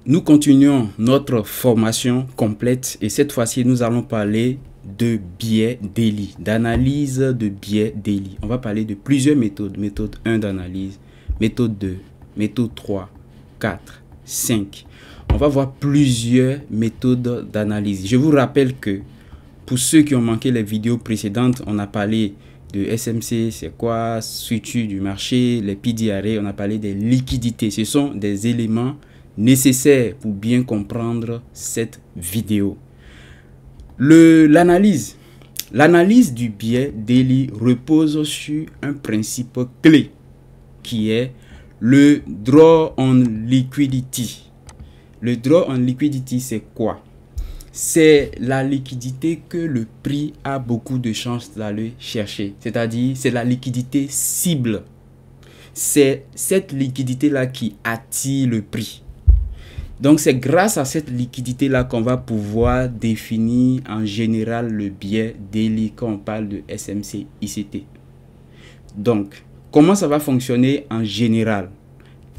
Nous continuons notre formation complète et cette fois-ci, nous allons parler de biais Daily, d'analyse de biais Daily. On va parler de plusieurs méthodes. Méthode 1 d'analyse, méthode 2, méthode 3, 4, 5. On va voir plusieurs méthodes d'analyse. Je vous rappelle que pour ceux qui ont manqué les vidéos précédentes, on a parlé de SMC, c'est quoi, structure du marché, les PDRA, on a parlé des liquidités. Ce sont des éléments nécessaires pour bien comprendre cette vidéo. L'analyse du biais Daily repose sur un principe clé qui est le draw on liquidity. Le draw on liquidity, c'est quoi? C'est la liquidité que le prix a beaucoup de chances d'aller chercher. C'est-à-dire, c'est la liquidité cible. C'est cette liquidité-là qui attire le prix. Donc, c'est grâce à cette liquidité-là qu'on va pouvoir définir en général le biais Daily quand on parle de SMC ICT. Donc, comment ça va fonctionner en général?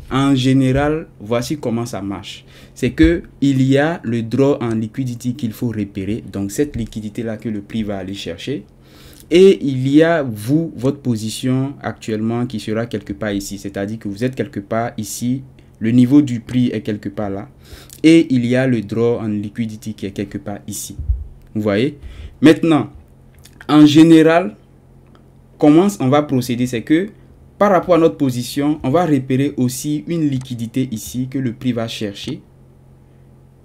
En général, voici comment ça marche. C'est que il y a le draw en liquidity qu'il faut repérer. Donc, cette liquidité-là que le prix va aller chercher. Et il y a votre position actuellement qui sera quelque part ici. C'est-à-dire que vous êtes quelque part ici. Le niveau du prix est quelque part là. Et il y a le draw en liquidity qui est quelque part ici. Vous voyez? Maintenant, en général, comment on va procéder? C'est que par rapport à notre position, on va repérer aussi une liquidité ici que le prix va chercher.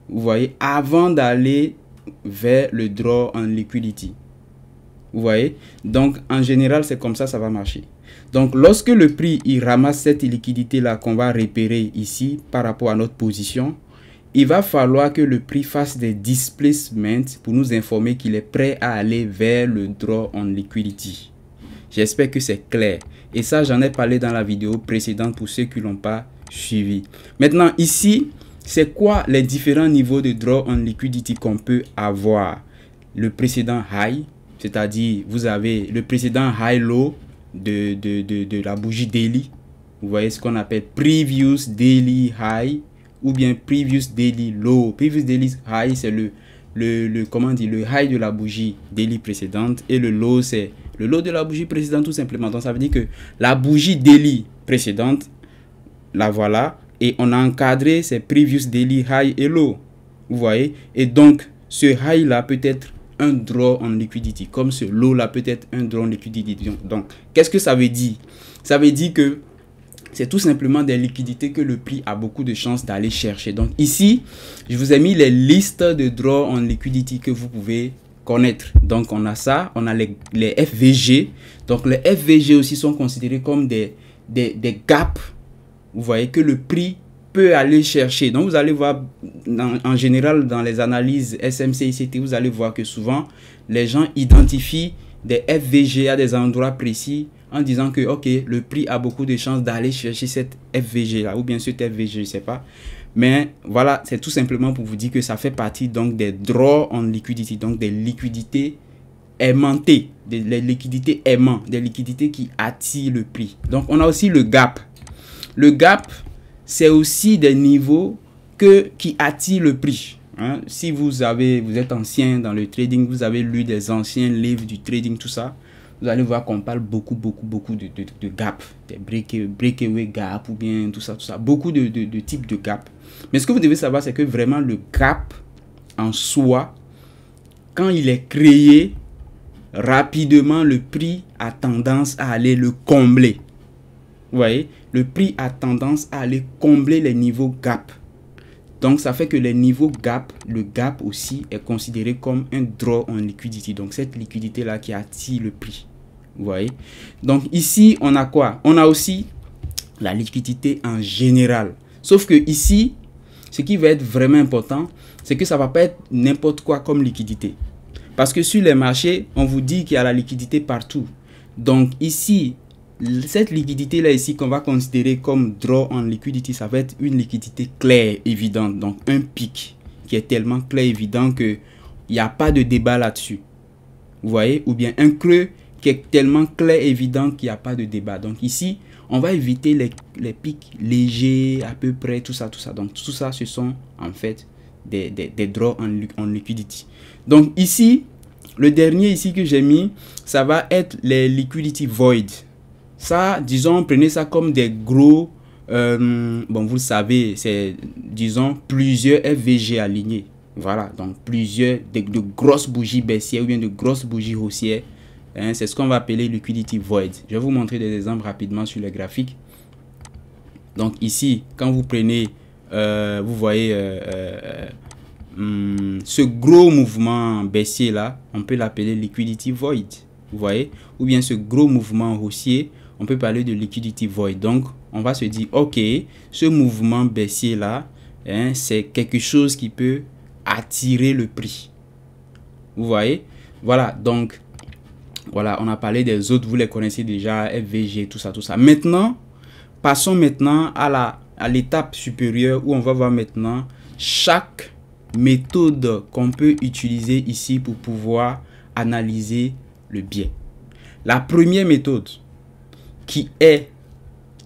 Vous voyez? Avant d'aller vers le draw en liquidity. Vous voyez? Donc, en général, c'est comme ça va marcher. Donc, lorsque le prix il ramasse cette liquidité-là qu'on va repérer ici par rapport à notre position, il va falloir que le prix fasse des displacements pour nous informer qu'il est prêt à aller vers le draw on liquidity. J'espère que c'est clair. Et ça, j'en ai parlé dans la vidéo précédente pour ceux qui ne l'ont pas suivi. Maintenant, ici, c'est quoi les différents niveaux de draw on liquidity qu'on peut avoir? Le précédent high, c'est-à-dire vous avez le précédent high-low de la bougie daily. Vous voyez ce qu'on appelle previous daily high ou bien previous daily low. Previous daily high, c'est le high de la bougie daily précédente et le low, c'est le low de la bougie précédente tout simplement. Donc ça veut dire que la bougie daily précédente, la voilà, et on a encadré ces previous daily high et low. Vous voyez? Et donc ce high là peut être un draw en liquidity, comme ce low là peut être un draw en liquidity. Donc qu'est-ce que ça veut dire? Ça veut dire que c'est tout simplement des liquidités que le prix a beaucoup de chances d'aller chercher. Donc ici, je vous ai mis les listes de draw en liquidity que vous pouvez connaître. Donc on a ça, on a les FVG. Donc les FVG aussi sont considérés comme des gaps. Vous voyez que le prix peut aller chercher. Donc vous allez voir en général dans les analyses SMC ICT, vous allez voir que souvent les gens identifient des FVG à des endroits précis en disant que ok, le prix a beaucoup de chances d'aller chercher cette FVG là ou bien cet FVG, je ne sais pas. Mais voilà, c'est tout simplement pour vous dire que ça fait partie donc des draw on liquidity, donc des liquidités aimantées, des liquidités aimantes, des liquidités qui attirent le prix. Donc on a aussi le gap. Le gap, c'est aussi des niveaux qui attirent le prix. Hein? Si vous êtes ancien dans le trading, vous avez lu des anciens livres du trading, tout ça, vous allez voir qu'on parle beaucoup de gap, des breakaway gap ou bien tout ça, beaucoup de types de gap. Mais ce que vous devez savoir, c'est que vraiment le gap en soi, quand il est créé, rapidement, le prix a tendance à aller le combler. Vous voyez, le prix a tendance à aller combler les niveaux gap. Donc, ça fait que les niveaux gap, le gap aussi est considéré comme un draw en liquidity. Donc, cette liquidité-là qui attire le prix. Vous voyez. Donc, ici, on a quoi? On a aussi la liquidité en général. Sauf que ici, ce qui va être vraiment important, c'est que ça ne va pas être n'importe quoi comme liquidité. Parce que sur les marchés, on vous dit qu'il y a la liquidité partout. Donc, ici, cette liquidité là ici qu'on va considérer comme draw en liquidity, ça va être une liquidité claire, évidente. Donc un pic qui est tellement clair, évident que il n'y a pas de débat là-dessus. Vous voyez? Ou bien un creux qui est tellement clair, évident qu'il n'y a pas de débat. Donc ici, On va éviter les pics légers à peu près, tout ça. Donc tout ça, ce sont en fait des draws en liquidity. Donc ici, le dernier ici que j'ai mis, ça va être les liquidity void. Ça, disons, prenez ça comme des gros, bon, vous le savez, c'est, disons, plusieurs FVG alignés. Voilà, donc plusieurs, de grosses bougies baissières ou bien de grosses bougies haussières. Hein, c'est ce qu'on va appeler liquidity void. Je vais vous montrer des exemples rapidement sur le graphique. Donc ici, quand vous prenez, vous voyez ce gros mouvement baissier là, on peut l'appeler liquidity void. Vous voyez, ou bien ce gros mouvement haussier, on peut parler de liquidity void. Donc, on va se dire, ok, ce mouvement baissier là, hein, c'est quelque chose qui peut attirer le prix. Vous voyez, voilà. Donc, voilà, on a parlé des autres, vous les connaissez déjà, FVG, tout ça. Maintenant, passons maintenant à l'étape supérieure où on va voir maintenant chaque méthode qu'on peut utiliser ici pour pouvoir analyser le biais. La première méthode qui est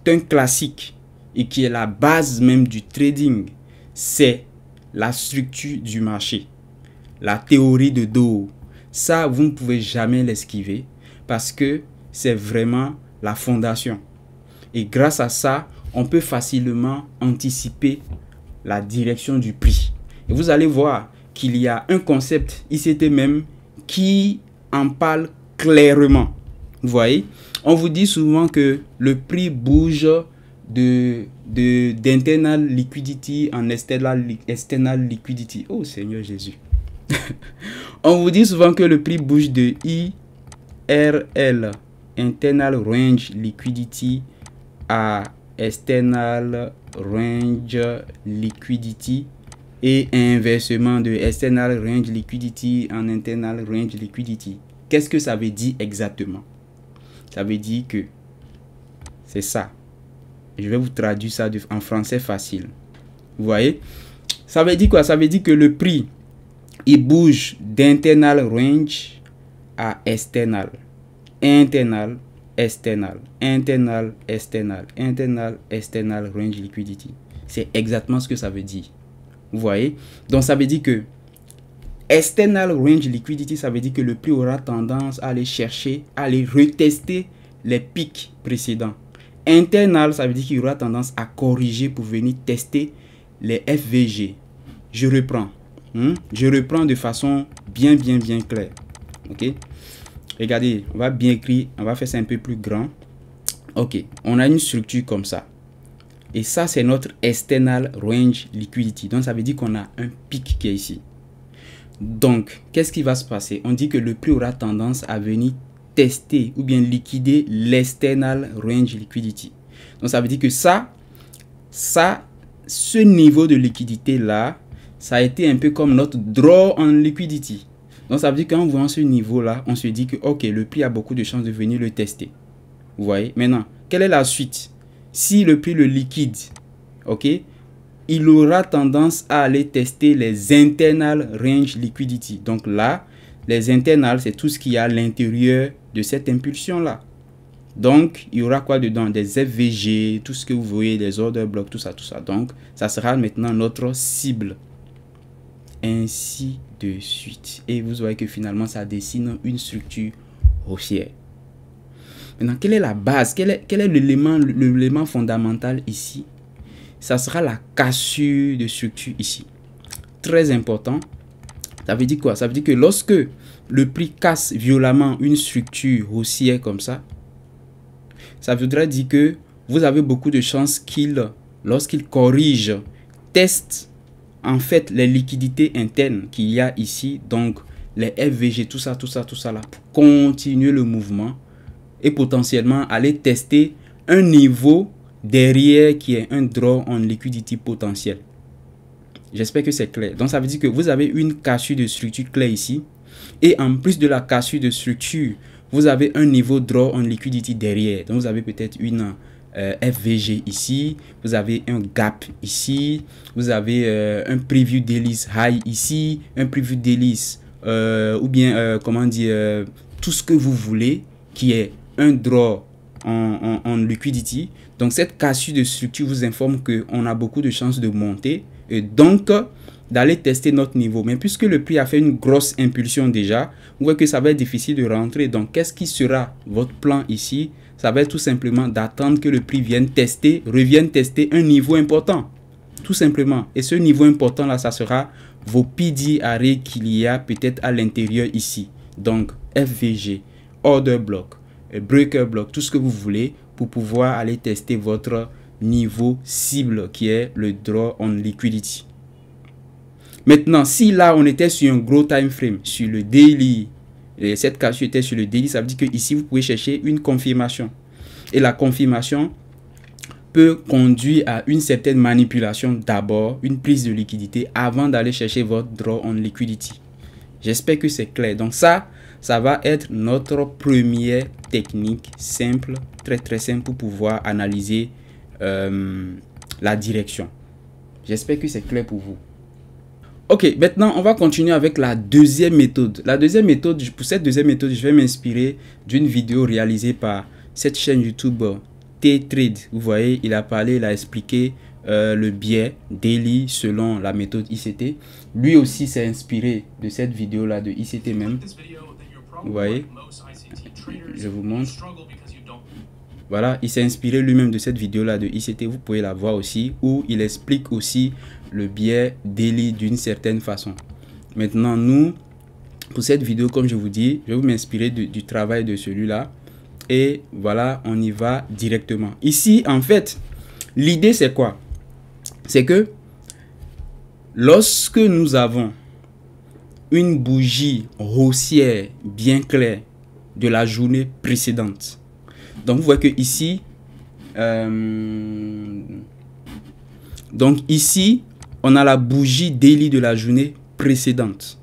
un classique et qui est la base même du trading, c'est la structure du marché, la théorie de Dow. Ça, vous ne pouvez jamais l'esquiver parce que c'est vraiment la fondation. Et grâce à ça, on peut facilement anticiper la direction du prix. Et vous allez voir qu'il y a un concept ICT même qui en parle clairement. Vous voyez, on vous dit souvent que le prix bouge d'internal liquidity en external liquidity. Oh Seigneur Jésus. On vous dit souvent que le prix bouge de IRL, internal range liquidity, à external range liquidity et inversement de external range liquidity en internal range liquidity. Qu'est-ce que ça veut dire exactement? Ça veut dire que c'est ça. Je vais vous traduire ça en français facile. Vous voyez? Ça veut dire quoi? Ça veut dire que le prix, il bouge d'internal range à external. Internal, external, internal, external, internal, external range liquidity. C'est exactement ce que ça veut dire. Vous voyez? Donc ça veut dire que external range liquidity, ça veut dire que le prix aura tendance à aller chercher, à aller retester les pics précédents. Internal, ça veut dire qu'il aura tendance à corriger pour venir tester les FVG. Je reprends. Je reprends de façon bien claire. Ok? Regardez, on va bien écrire, on va faire ça un peu plus grand. Ok, on a une structure comme ça. Et ça, c'est notre external range liquidity. Donc, ça veut dire qu'on a un pic qui est ici. Donc, qu'est-ce qui va se passer? On dit que le prix aura tendance à venir tester ou bien liquider l'external range liquidity. Donc, ça veut dire que ce niveau de liquidité là, ça a été un peu comme notre draw on liquidity. Donc, ça veut dire qu'en voyant ce niveau-là, on se dit que, ok, le prix a beaucoup de chances de venir le tester. Vous voyez? Maintenant, quelle est la suite? Si le prix le liquide, ok, il aura tendance à aller tester les internal range liquidity. Donc là, les internals, c'est tout ce qu'il y a à l'intérieur de cette impulsion-là. Donc, il y aura quoi dedans? Des FVG, tout ce que vous voyez, des order blocks, tout ça. Donc, ça sera maintenant notre cible. Ainsi de suite. Et vous voyez que finalement, ça dessine une structure haussière. Maintenant, quelle est la base? Quel est l'élément fondamental ici? Ça sera la cassure de structure ici. Très important. Ça veut dire quoi? Ça veut dire que lorsque le prix casse violemment une structure haussière comme ça, ça voudrait dire que vous avez beaucoup de chances lorsqu'il corrige, teste en fait les liquidités internes qu'il y a ici, donc les FVG, tout ça là, pour continuer le mouvement et potentiellement aller tester un niveau derrière qui est un draw on liquidity potentiel. J'espère que c'est clair. Donc ça veut dire que vous avez une cassure de structure claire ici, et en plus de la cassure de structure, vous avez un niveau draw on liquidity derrière. Donc vous avez peut-être une FVG ici, vous avez un gap ici, vous avez un preview dailies high ici, un preview dailies ou bien comment dire, tout ce que vous voulez qui est un draw en liquidity. Donc cette cassure de structure vous informe qu'on a beaucoup de chances de monter et donc d'aller tester notre niveau. Mais puisque le prix a fait une grosse impulsion déjà, vous voyez que ça va être difficile de rentrer. Donc qu'est-ce qui sera votre plan ici? Ça va être tout simplement d'attendre que le prix vienne tester, revienne tester un niveau important. Tout simplement. Et ce niveau important là, ça sera vos PD arrêts qu'il y a peut-être à l'intérieur ici. Donc FVG, Order Block, Breaker Block, tout ce que vous voulez pour pouvoir aller tester votre niveau cible qui est le Draw on Liquidity. Maintenant, si là on était sur un gros time frame, sur le daily, et cette cassure était sur le daily, ça veut dire que ici vous pouvez chercher une confirmation. Et la confirmation peut conduire à une certaine manipulation d'abord, une prise de liquidité avant d'aller chercher votre Draw on Liquidity. J'espère que c'est clair. Donc ça va être notre première technique simple, très simple pour pouvoir analyser la direction. J'espère que c'est clair pour vous. Ok, maintenant on va continuer avec la deuxième méthode. La deuxième méthode, pour cette deuxième méthode, je vais m'inspirer d'une vidéo réalisée par cette chaîne YouTube T-Trade. Vous voyez, il a parlé, il a expliqué le biais daily selon la méthode ICT. Lui aussi s'est inspiré de cette vidéo là de ICT même. Vous voyez, je vous montre. Voilà, il s'est inspiré lui-même de cette vidéo là de ICT. Vous pouvez la voir aussi, où il explique aussi le biais daily d'une certaine façon. Maintenant, nous, pour cette vidéo, comme je vous dis, je vais m'inspirer du travail de celui-là. Et voilà, on y va directement. Ici, en fait, l'idée c'est quoi? C'est que lorsque nous avons une bougie haussière bien claire de la journée précédente. Donc, vous voyez que ici, on a la bougie daily de la journée précédente.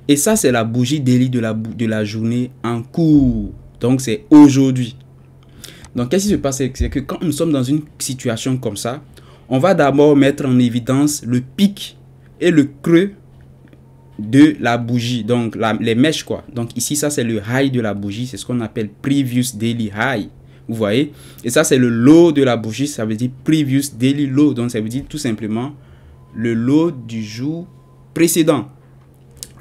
Et ça, c'est la bougie daily de la journée en cours. Donc, c'est aujourd'hui. Donc, qu'est-ce qui se passe? C'est que quand nous sommes dans une situation comme ça, on va d'abord mettre en évidence le pic et le creux de la bougie. Donc, les mèches, quoi. Donc, ici, ça, c'est le high de la bougie. C'est ce qu'on appelle Previous Daily High. Vous voyez? Et ça, c'est le low de la bougie. Ça veut dire Previous Daily Low. Donc, ça veut dire tout simplement le low du jour précédent.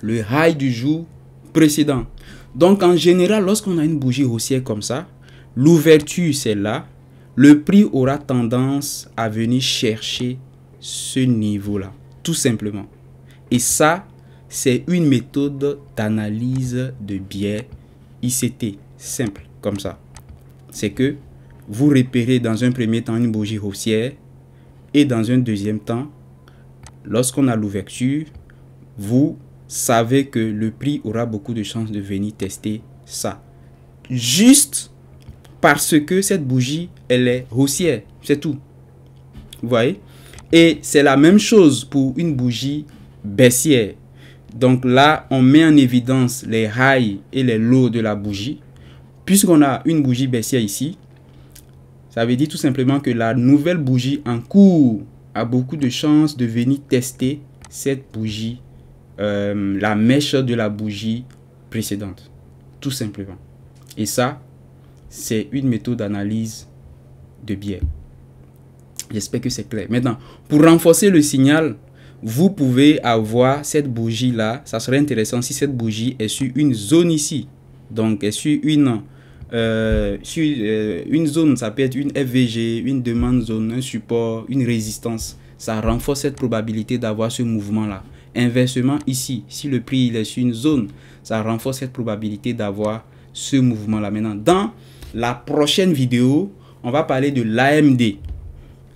Le high du jour précédent. Donc, en général, lorsqu'on a une bougie haussière comme ça, l'ouverture, c'est là. Le prix aura tendance à venir chercher ce niveau-là. Tout simplement. Et ça, c'est une méthode d'analyse de biais ICT. Simple, comme ça. C'est que vous repérez dans un premier temps une bougie haussière et dans un deuxième temps, lorsqu'on a l'ouverture, vous savez que le prix aura beaucoup de chances de venir tester ça. Juste parce que cette bougie, elle est haussière. C'est tout. Vous voyez? Et c'est la même chose pour une bougie baissière. Donc là, on met en évidence les highs et les lows de la bougie. Puisqu'on a une bougie baissière ici, ça veut dire tout simplement que la nouvelle bougie en cours a beaucoup de chances de venir tester cette bougie, la mèche de la bougie précédente. Tout simplement. Et ça, c'est une méthode d'analyse de biais. J'espère que c'est clair. Maintenant, pour renforcer le signal, vous pouvez avoir cette bougie-là. Ça serait intéressant si cette bougie est sur une zone ici. Donc, est sur une zone, ça peut être une FVG, une demande zone, un support, une résistance. Ça renforce cette probabilité d'avoir ce mouvement-là. Inversement, ici, si le prix il est sur une zone, ça renforce cette probabilité d'avoir ce mouvement-là. Maintenant, dans la prochaine vidéo, on va parler de l'AMD.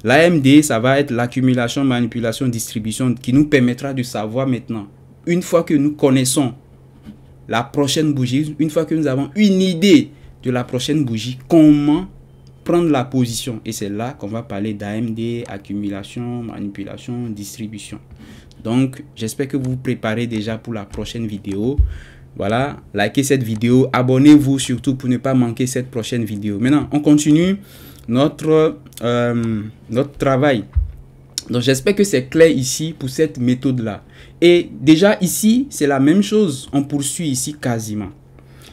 L'AMD, ça va être l'accumulation, manipulation, distribution qui nous permettra de savoir maintenant, une fois que nous connaissons la prochaine bougie, une fois que nous avons une idée de la prochaine bougie, comment prendre la position. Et c'est là qu'on va parler d'AMD, accumulation, manipulation, distribution. Donc, j'espère que vous vous préparez déjà pour la prochaine vidéo. Voilà, likez cette vidéo, abonnez-vous surtout pour ne pas manquer cette prochaine vidéo. Maintenant, on continue notre travail. Donc, j'espère que c'est clair ici pour cette méthode-là. Et déjà ici, c'est la même chose. On poursuit ici quasiment.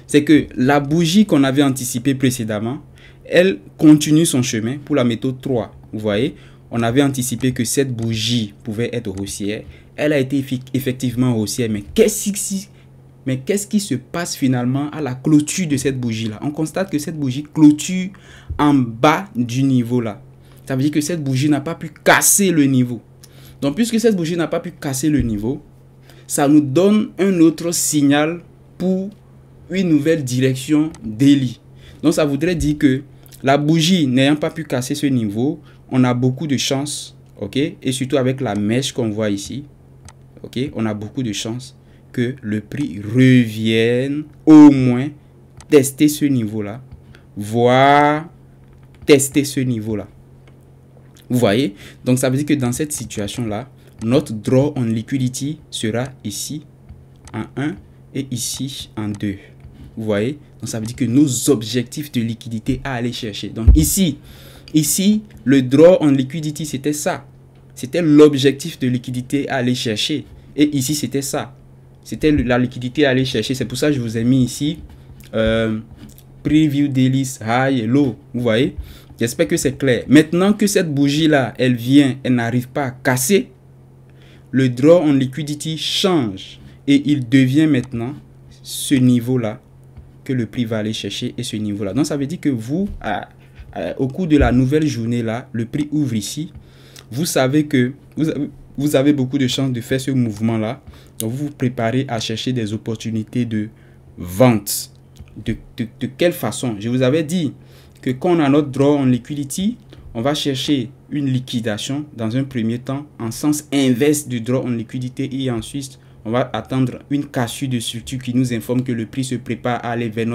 c'est que la bougie qu'on avait anticipée précédemment, elle continue son chemin pour la méthode 3. Vous voyez, on avait anticipé que cette bougie pouvait être haussière. Elle a été effectivement haussière, mais qu'est-ce qui se passe finalement à la clôture de cette bougie-là? On constate que cette bougie clôture en bas du niveau là. Ça veut dire que cette bougie n'a pas pu casser le niveau. Donc, puisque cette bougie n'a pas pu casser le niveau, ça nous donne un autre signal pour une nouvelle direction daily. Donc, ça voudrait dire que la bougie n'ayant pas pu casser ce niveau, on a beaucoup de chance, ok? Et surtout avec la mèche qu'on voit ici, ok? On a beaucoup de chance que le prix revienne au moins tester ce niveau-là, voire tester ce niveau-là. Vous voyez? Donc, ça veut dire que dans cette situation-là, notre draw on liquidity sera ici en 1 et ici en 2. Vous voyez? Donc, ça veut dire que nos objectifs de liquidité à aller chercher. Donc, ici, le draw on liquidity, c'était ça. C'était l'objectif de liquidité à aller chercher. Et ici, c'était ça. C'était la liquidité à aller chercher. C'est pour ça que je vous ai mis ici preview daily high et low. Vous voyez? J'espère que c'est clair. Maintenant que cette bougie-là, elle vient, elle n'arrive pas à casser, le draw on liquidity change. Et il devient maintenant ce niveau-là que le prix va aller chercher et ce niveau-là. Donc, ça veut dire que vous, au cours de la nouvelle journée-là, le prix ouvre ici. Vous savez que vous avez beaucoup de chances de faire ce mouvement-là. Donc, vous vous préparez à chercher des opportunités de vente. De quelle façon? Je vous avais dit que quand on a notre draw on liquidity, on va chercher une liquidation dans un premier temps en sens inverse du draw on liquidité et ensuite on va attendre une cassure de structure qui nous informe que le prix se prépare à aller vers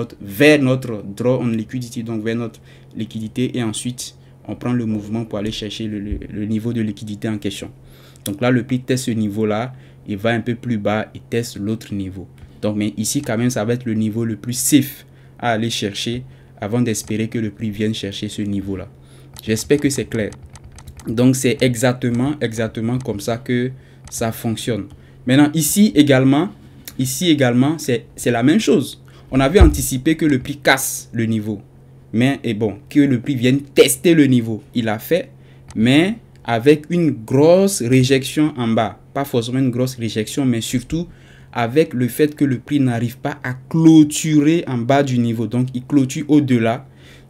notre draw on liquidity, donc vers notre liquidité, et ensuite on prend le mouvement pour aller chercher le niveau de liquidité en question. Donc là, le prix teste ce niveau-là, il va un peu plus bas et teste l'autre niveau. Donc, mais ici quand même, ça va être le niveau le plus safe à aller chercher avant d'espérer que le prix vienne chercher ce niveau-là. J'espère que c'est clair. Donc, c'est exactement comme ça que ça fonctionne. Maintenant, ici également, c'est la même chose. On avait anticipé que le prix casse le niveau. Mais, et bon, que le prix vienne tester le niveau. Il a fait, mais avec une grosse réjection en bas. Pas forcément une grosse réjection, mais surtout avec le fait que le prix n'arrive pas à clôturer en bas du niveau. Donc, il clôture au-delà.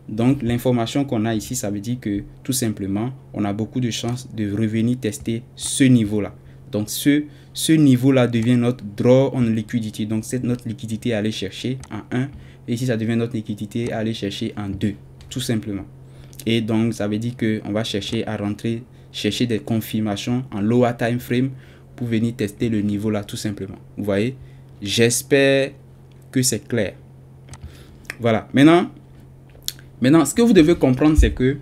Donc, l'information qu'on a ici, ça veut dire que tout simplement, on a beaucoup de chances de revenir tester ce niveau-là. Donc, ce niveau-là devient notre draw on liquidity. Donc, c'est notre liquidité à aller chercher en 1. Et ici, ça devient notre liquidité à aller chercher en 2. Tout simplement. Et donc, ça veut dire qu'on va chercher à chercher des confirmations en lower time frame pour venir tester le niveau là, tout simplement. Vous voyez? J'espère que c'est clair. Voilà. Maintenant, ce que vous devez comprendre, c'est que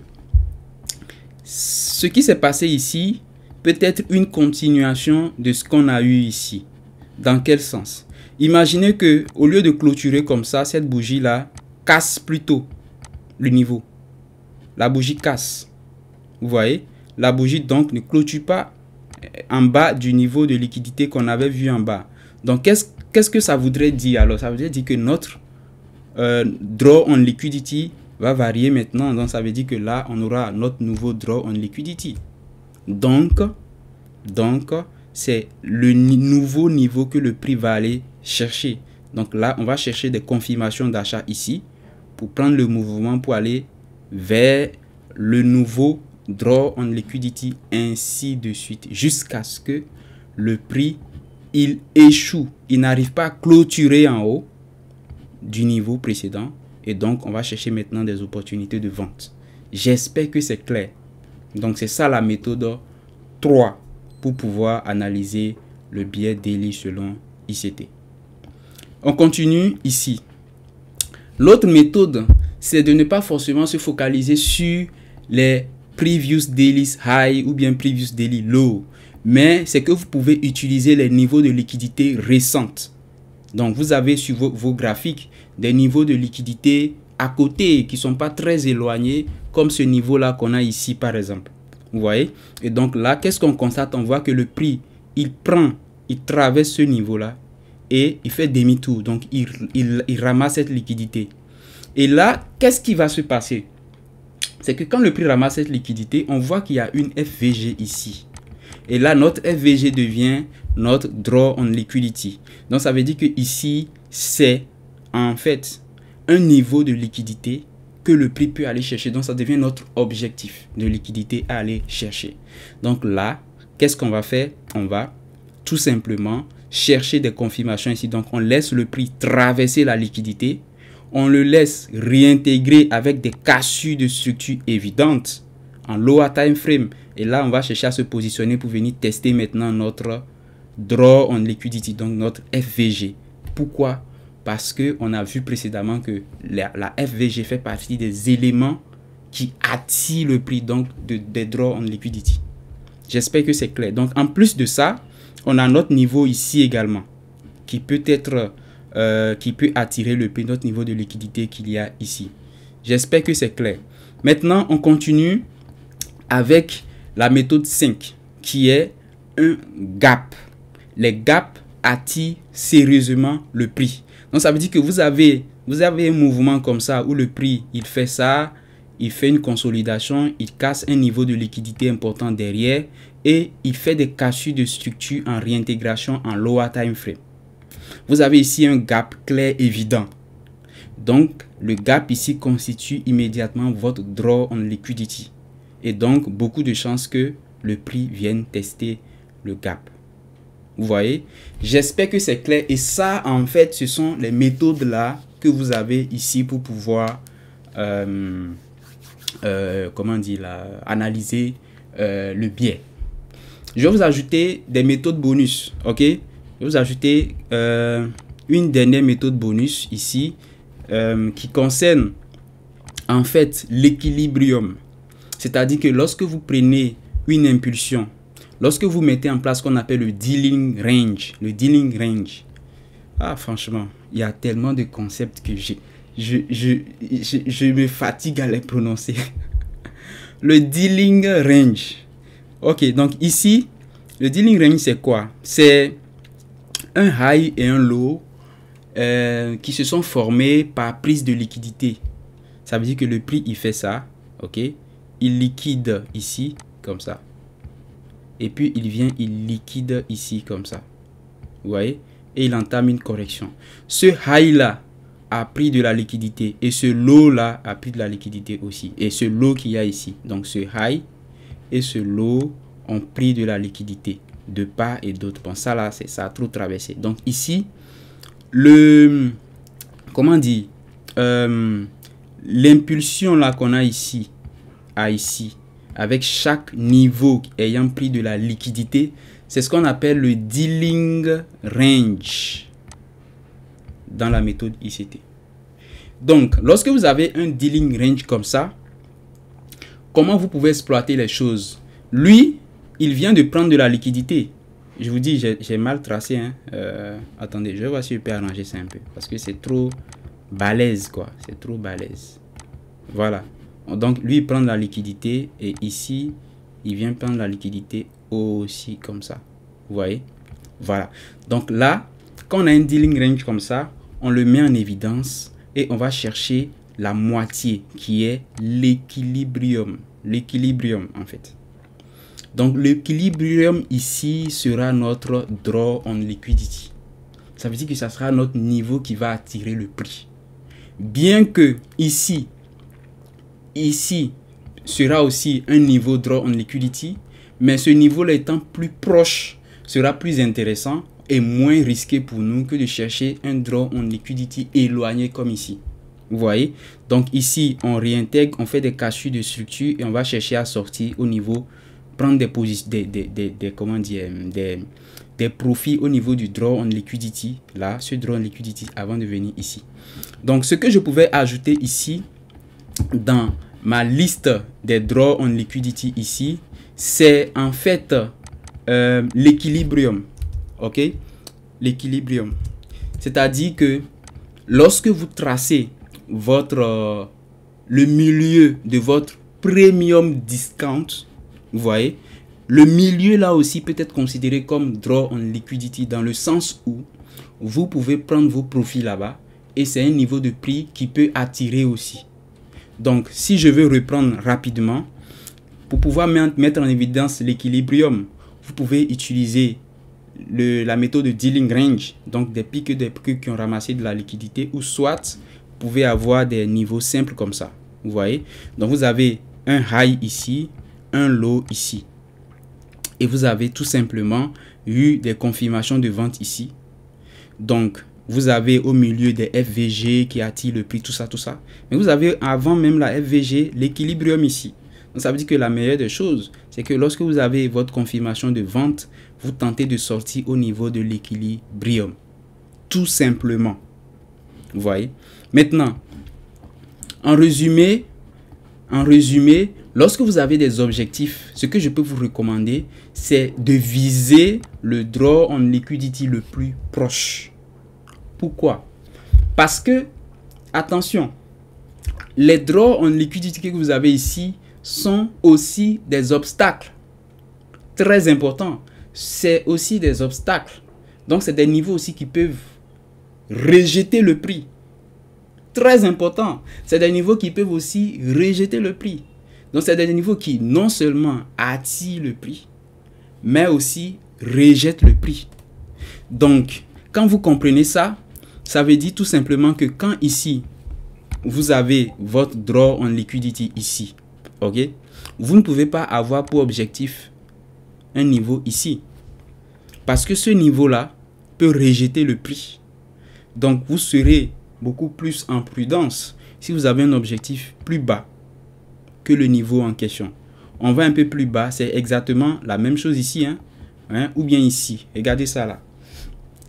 ce qui s'est passé ici peut être une continuation de ce qu'on a eu ici. Dans quel sens? Imaginez que au lieu de clôturer comme ça, cette bougie là casse plutôt le niveau. La bougie casse. Vous voyez? La bougie donc ne clôture pas en bas du niveau de liquidité qu'on avait vu en bas. Donc, qu'est-ce que ça voudrait dire alors? Ça voudrait dire que notre draw on liquidity va varier maintenant. Donc, ça veut dire que là, on aura notre nouveau draw on liquidity. Donc c'est le nouveau niveau que le prix va aller chercher. Donc là, on va chercher des confirmations d'achat ici pour prendre le mouvement pour aller vers le nouveau draw on liquidity, ainsi de suite, jusqu'à ce que le prix il échoue. Il n'arrive pas à clôturer en haut du niveau précédent. Et donc, on va chercher maintenant des opportunités de vente. J'espère que c'est clair. Donc, c'est ça la méthode 3 pour pouvoir analyser le biais daily selon ICT. On continue ici. L'autre méthode, c'est de ne pas forcément se focaliser sur les previous daily high ou bien previous daily low. Mais c'est que vous pouvez utiliser les niveaux de liquidité récentes. Donc, vous avez sur vos graphiques des niveaux de liquidité à côté qui ne sont pas très éloignés, comme ce niveau-là qu'on a ici, par exemple. Vous voyez? Et donc là, qu'est-ce qu'on constate? On voit que le prix, il traverse ce niveau-là et il fait demi-tour. Donc, il ramasse cette liquidité. Et là, qu'est-ce qui va se passer? C'est que quand le prix ramasse cette liquidité, on voit qu'il y a une FVG ici. Et là, notre FVG devient notre Draw on Liquidity. Donc, ça veut dire que ici, c'est en fait un niveau de liquidité que le prix peut aller chercher. Donc, ça devient notre objectif de liquidité à aller chercher. Donc là, qu'est-ce qu'on va faire? On va tout simplement chercher des confirmations ici. Donc, on laisse le prix traverser la liquidité. On le laisse réintégrer avec des cassures de structure évidentes en lower time frame. Et là, on va chercher à se positionner pour venir tester maintenant notre Draw on Liquidity, donc notre FVG. Pourquoi? Parce qu'on a vu précédemment que la FVG fait partie des éléments qui attirent le prix donc des Draw on Liquidity. J'espère que c'est clair. Donc, en plus de ça, on a notre niveau ici également qui peut être... qui peut attirer le prix, notre niveau de liquidité qu'il y a ici. J'espère que c'est clair. Maintenant, on continue avec la méthode 5 qui est un gap. Les gaps attirent sérieusement le prix. Donc, ça veut dire que vous avez un mouvement comme ça où le prix, il fait ça, il fait une consolidation, il casse un niveau de liquidité important derrière et il fait des cassures de structure en réintégration en lower time frame. Vous avez ici un gap clair évident. Donc, le gap ici constitue immédiatement votre Draw on Liquidity. Et donc, beaucoup de chances que le prix vienne tester le gap. Vous voyez? J'espère que c'est clair. Et ça, en fait, ce sont les méthodes là que vous avez ici pour pouvoir, comment dire là, analyser le biais. Je vais vous ajouter des méthodes bonus. Ok? Je vais vous ajouter une dernière méthode bonus ici qui concerne en fait l'équilibrium. C'est-à-dire que lorsque vous prenez une impulsion, lorsque vous mettez en place ce qu'on appelle le dealing range, franchement, il y a tellement de concepts que je me fatigue à les prononcer. Le dealing range. Ok, donc ici, le dealing range c'est quoi? C'est un high et un low qui se sont formés par prise de liquidité. Ça veut dire que le prix il fait ça, ok? Il liquide ici comme ça. Et puis il vient, il liquide ici comme ça. Vous voyez? Et il entame une correction. Ce high là a pris de la liquidité et ce low là a pris de la liquidité aussi. Et ce low qu'il y a ici. Donc ce high et ce low ont pris de la liquidité de part et d'autre. Bon, ça là, ça a trop traversé. Donc ici, comment dire, l'impulsion là qu'on a ici, avec chaque niveau ayant pris de la liquidité, c'est ce qu'on appelle le dealing range dans la méthode ICT. Donc, lorsque vous avez un dealing range comme ça, comment vous pouvez exploiter les choses? Lui, il vient de prendre de la liquidité. Je vous dis, j'ai mal tracé. Hein. Attendez, je vais voir si je peux arranger ça un peu. Parce que c'est trop balèze, quoi. C'est trop balèze. Voilà. Donc, lui, il prend de la liquidité. Et ici, il vient prendre la liquidité aussi comme ça. Vous voyez? Voilà. Donc là, quand on a un dealing range comme ça, on le met en évidence. Et on va chercher la moitié qui est l'équilibrium. L'équilibrium, en fait. Donc, l'équilibrium ici sera notre Draw on Liquidity. Ça veut dire que ça sera notre niveau qui va attirer le prix. Bien que ici sera aussi un niveau Draw on Liquidity, mais ce niveau-là étant plus proche sera plus intéressant et moins risqué pour nous que de chercher un Draw on Liquidity éloigné comme ici. Vous voyez? Donc ici, on réintègre, on fait des cassures de structure et on va chercher à sortir au niveau, prendre des positions, des profits au niveau du Draw on Liquidity. Là, ce Draw on Liquidity avant de venir ici. Donc, ce que je pouvais ajouter ici, dans ma liste des Draw on Liquidity ici, c'est en fait l'équilibrium. Ok? L'équilibrium. C'est-à-dire que lorsque vous tracez le milieu de votre premium discount, vous voyez, le milieu là aussi peut être considéré comme Draw on Liquidity dans le sens où vous pouvez prendre vos profits là-bas et c'est un niveau de prix qui peut attirer aussi. Donc, si je veux reprendre rapidement, pour pouvoir mettre en évidence l'équilibrium, vous pouvez utiliser la méthode de dealing range, donc des pics et des prix qui ont ramassé de la liquidité, ou soit vous pouvez avoir des niveaux simples comme ça. Vous voyez? Donc, vous avez un high ici, un low ici. Et vous avez tout simplement eu des confirmations de vente ici. Donc, vous avez au milieu des FVG qui attirent le prix, tout ça, tout ça. Mais vous avez avant même la FVG, l'équilibrium ici. Donc, ça veut dire que la meilleure des choses, c'est que lorsque vous avez votre confirmation de vente, vous tentez de sortir au niveau de l'équilibrium. Tout simplement. Vous voyez? Maintenant, en résumé, lorsque vous avez des objectifs, ce que je peux vous recommander, c'est de viser le draw on liquidity le plus proche. Pourquoi? Parce que, attention, les draws on liquidity que vous avez ici sont aussi des obstacles. Très important. C'est aussi des obstacles. Donc, c'est des niveaux aussi qui peuvent rejeter le prix. Très important. C'est des niveaux qui peuvent aussi rejeter le prix. Donc, c'est des niveaux qui non seulement attirent le prix, mais aussi rejettent le prix. Donc, quand vous comprenez ça, ça veut dire tout simplement que quand ici, vous avez votre draw on liquidity ici, ok, vous ne pouvez pas avoir pour objectif un niveau ici. Parce que ce niveau-là peut rejeter le prix. Donc, vous serez beaucoup plus en prudence si vous avez un objectif plus bas que le niveau en question. On va un peu plus bas, c'est exactement la même chose ici, ou bien ici. Regardez ça là.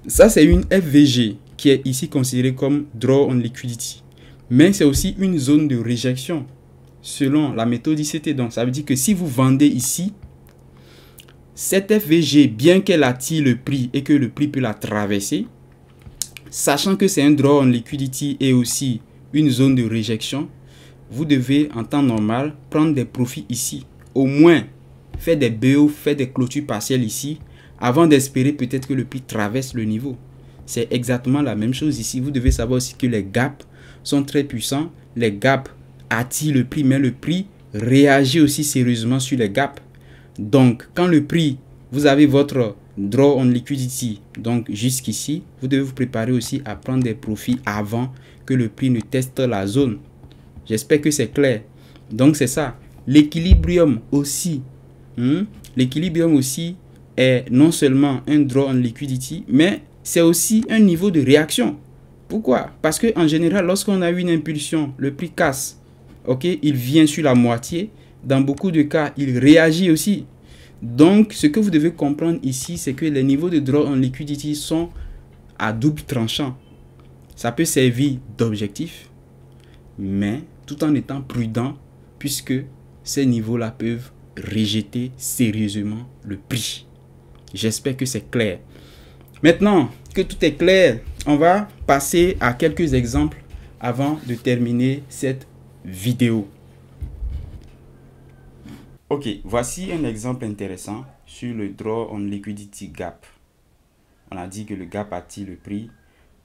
Ça, c'est une FVG qui est ici considérée comme draw on liquidity. Mais c'est aussi une zone de réjection selon la méthode ICT. Donc, ça veut dire que si vous vendez ici, cette FVG, bien qu'elle attire le prix et que le prix peut la traverser, sachant que c'est un draw on liquidity et aussi une zone de réjection, vous devez en temps normal prendre des profits ici. Au moins, faire des BO, faire des clôtures partielles ici, avant d'espérer peut-être que le prix traverse le niveau. C'est exactement la même chose ici. Vous devez savoir aussi que les gaps sont très puissants. Les gaps attirent le prix, mais le prix réagit aussi sérieusement sur les gaps. Donc, quand le prix, vous avez votre draw on liquidity, donc jusqu'ici, vous devez vous préparer aussi à prendre des profits avant que le prix ne teste la zone. J'espère que c'est clair. Donc, c'est ça. L'équilibrium aussi. L'équilibrium aussi est non seulement un draw on liquidity, mais c'est aussi un niveau de réaction. Pourquoi? Parce qu'en général, lorsqu'on a une impulsion, le prix casse. Ok, il vient sur la moitié. Dans beaucoup de cas, il réagit aussi. Donc, ce que vous devez comprendre ici, c'est que les niveaux de draw on liquidity sont à double tranchant. Ça peut servir d'objectif, mais tout en étant prudent, puisque ces niveaux-là peuvent rejeter sérieusement le prix. J'espère que c'est clair. Maintenant que tout est clair, on va passer à quelques exemples avant de terminer cette vidéo. Ok, voici un exemple intéressant sur le draw on liquidity gap. On a dit que le gap attire le prix.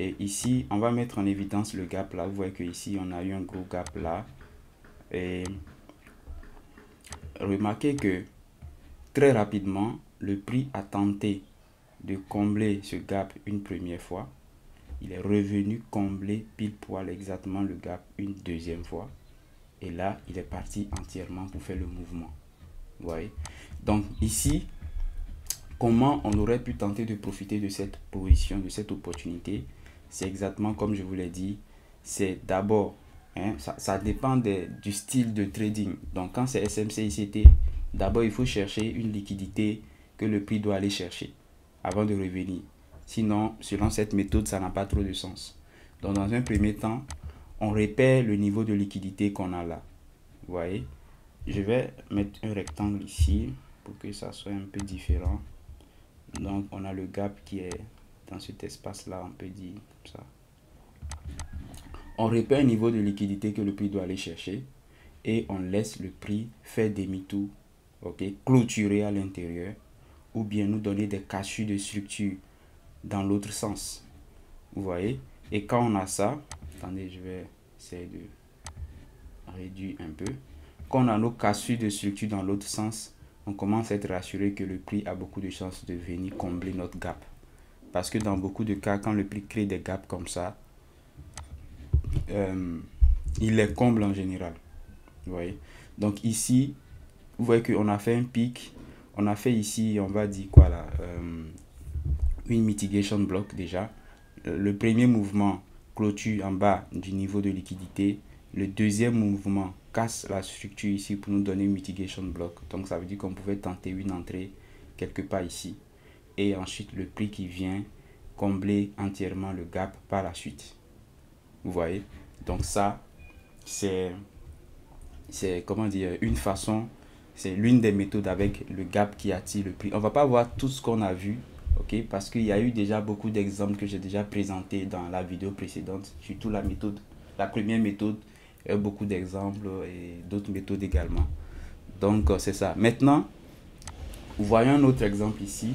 Et ici, on va mettre en évidence le gap là. Vous voyez que ici, on a eu un gros gap là. Et remarquez que très rapidement, le prix a tenté de combler ce gap une première fois. Il est revenu combler pile poil exactement le gap une deuxième fois. Et là, il est parti entièrement pour faire le mouvement. Vous voyez? Donc ici, comment on aurait pu tenter de profiter de cette position, de cette opportunité? C'est exactement comme je vous l'ai dit. C'est d'abord, ça dépend du style de trading. Donc quand c'est SMC ICT, d'abord il faut chercher une liquidité que le prix doit aller chercher avant de revenir. Sinon, selon cette méthode, ça n'a pas trop de sens. Donc dans un premier temps, on repère le niveau de liquidité qu'on a là. Vous voyez? Je vais mettre un rectangle ici pour que ça soit un peu différent. Donc, on a le gap qui est dans cet espace-là, on peut dire comme ça. On repère un niveau de liquidité que le prix doit aller chercher et on laisse le prix faire demi-tour, ok, clôturer à l'intérieur ou bien nous donner des cassures de structure dans l'autre sens. Vous voyez? Et quand on a ça, attendez, je vais essayer de réduire un peu. Quand on a nos cassures de structure dans l'autre sens, on commence à être rassuré que le prix a beaucoup de chances de venir combler notre gap. Parce que dans beaucoup de cas, quand le prix crée des gaps comme ça, il les comble en général. Vous voyez? Donc ici, vous voyez qu'on a fait un pic. On a fait ici, on va dire quoi là, une mitigation block déjà. Le premier mouvement clôture en bas du niveau de liquidité. Le deuxième mouvement casse la structure ici pour nous donner une mitigation block. Donc ça veut dire qu'on pouvait tenter une entrée quelque part ici. Et ensuite le prix qui vient combler entièrement le gap par la suite. Vous voyez? Donc ça, c'est comment dire, une façon, c'est l'une des méthodes avec le gap qui attire le prix. On va pas voir tout ce qu'on a vu, ok, parce qu'il y a eu déjà beaucoup d'exemples que j'ai déjà présentés dans la vidéo précédente, surtout la méthode, la première méthode, il y a beaucoup d'exemples et d'autres méthodes également. Donc c'est ça. Maintenant, voyons un autre exemple ici.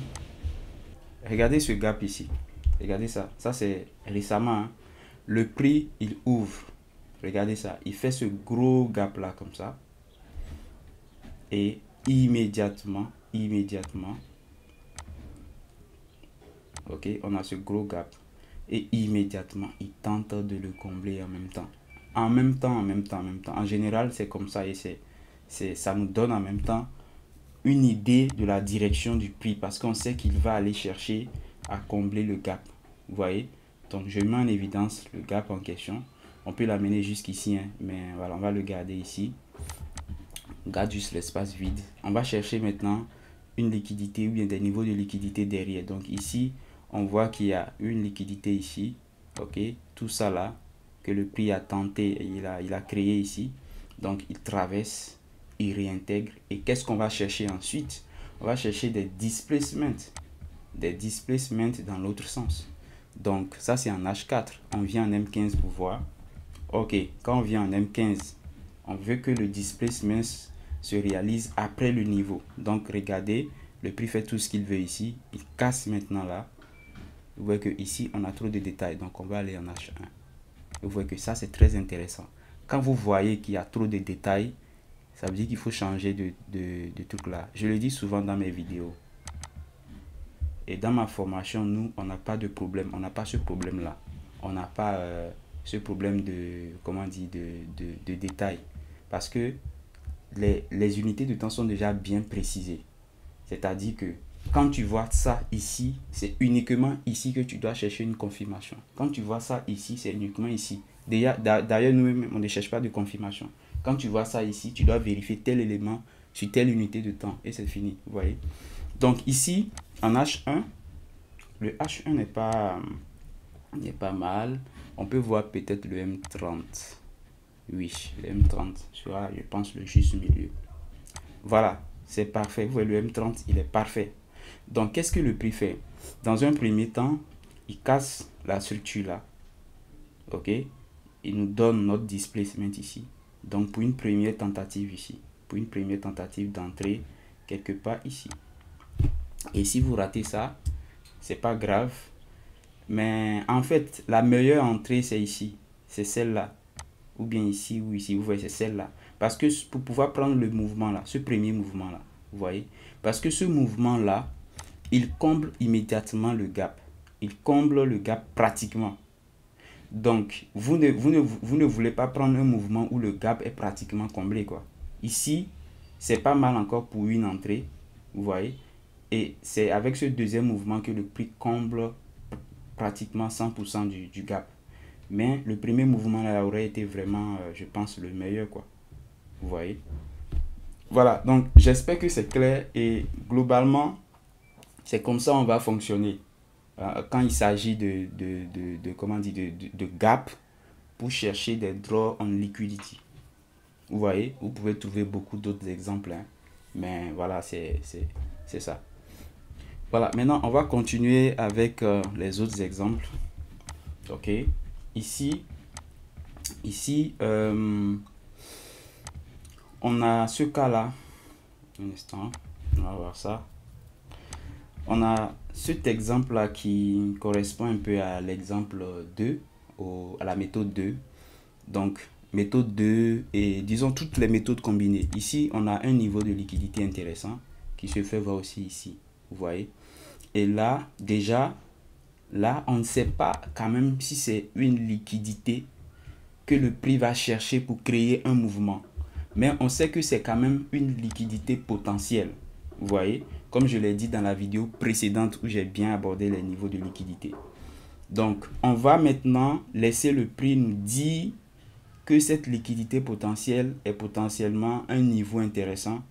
Regardez ce gap ici. Regardez ça. Ça c'est récemment. Hein. Le prix, il ouvre. Regardez ça. Il fait ce gros gap là comme ça. Et immédiatement, ok, on a ce gros gap. Et immédiatement, il tente de le combler en même temps. En même temps. En général, c'est comme ça et ça nous donne en même temps une idée de la direction du prix parce qu'on sait qu'il va aller chercher à combler le gap. Vous voyez? Donc, je mets en évidence le gap en question. On peut l'amener jusqu'ici, hein, mais voilà, on va le garder ici. On garde juste l'espace vide. On va chercher maintenant une liquidité ou bien des niveaux de liquidité derrière. Donc ici, on voit qu'il y a une liquidité ici. Ok, tout ça là que le prix a tenté, il a créé ici. Donc il traverse, il réintègre. Et qu'est-ce qu'on va chercher ensuite? On va chercher des displacements. Des displacements dans l'autre sens. Donc ça c'est en H4. On vient en M15 pour voir. Ok, quand on vient en M15, on veut que le displacement se réalise après le niveau. Donc regardez, le prix fait tout ce qu'il veut ici. Il casse maintenant là. Vous voyez que ici on a trop de détails. Donc on va aller en H1. Vous voyez que ça c'est très intéressant. Quand vous voyez qu'il y a trop de détails, ça veut dire qu'il faut changer de truc là. Je le dis souvent dans mes vidéos. Et dans ma formation, nous, on n'a pas de problème. On n'a pas ce problème là. On n'a pas ce problème de, comment dire, de détails. Parce que les unités de temps sont déjà bien précisées. C'est-à-dire que quand tu vois ça ici, c'est uniquement ici que tu dois chercher une confirmation. Quand tu vois ça ici, c'est uniquement ici. D'ailleurs, nous-mêmes, on ne cherche pas de confirmation. Quand tu vois ça ici, tu dois vérifier tel élément sur telle unité de temps. Et c'est fini, vous voyez. Donc ici, en H1, le H1 n'est pas mal. On peut voir peut-être le M30. Oui, le M30 sera, je pense, le juste milieu. Voilà, c'est parfait. Vous voyez, le M30, il est parfait. Donc, qu'est-ce que le prix fait? Dans un premier temps, il casse la structure là. Ok? Il nous donne notre displacement ici. Donc, pour une première tentative ici. Pour une première tentative d'entrée quelque part ici. Et si vous ratez ça, c'est pas grave. Mais en fait, la meilleure entrée, c'est ici. C'est celle-là. Ou bien ici ou ici. Vous voyez, c'est celle-là. Parce que pour pouvoir prendre le mouvement là, ce premier mouvement là, vous voyez, parce que ce mouvement là, il comble immédiatement le gap. Il comble le gap pratiquement. Donc, vous ne voulez pas prendre un mouvement où le gap est pratiquement comblé, quoi. Ici, c'est pas mal encore pour une entrée, vous voyez. Et c'est avec ce deuxième mouvement que le prix comble pratiquement 100% du gap. Mais le premier mouvement là aurait été vraiment, je pense, le meilleur, quoi. Vous voyez. Voilà, donc j'espère que c'est clair et globalement, c'est comme ça on va fonctionner. Quand il s'agit comment dire, de gap pour chercher des draws on liquidity. Vous voyez, vous pouvez trouver beaucoup d'autres exemples. Hein, mais voilà, c'est ça. Voilà, maintenant on va continuer avec les autres exemples. Ok, ici, on a ce cas-là. Un instant, on va voir ça. on a cet exemple-là qui correspond un peu à l'exemple 2, à la méthode 2. Donc, méthode 2 et disons toutes les méthodes combinées. Ici, on a un niveau de liquidité intéressant qui se fait voir aussi ici. Vous voyez? Et là, déjà, là, on ne sait pas quand même si c'est une liquidité que le prix va chercher pour créer un mouvement. Mais on sait que c'est quand même une liquidité potentielle. Vous voyez? Comme je l'ai dit dans la vidéo précédente où j'ai bien abordé les niveaux de liquidité. Donc, on va maintenant laisser le prix nous dire que cette liquidité potentielle est potentiellement un niveau intéressant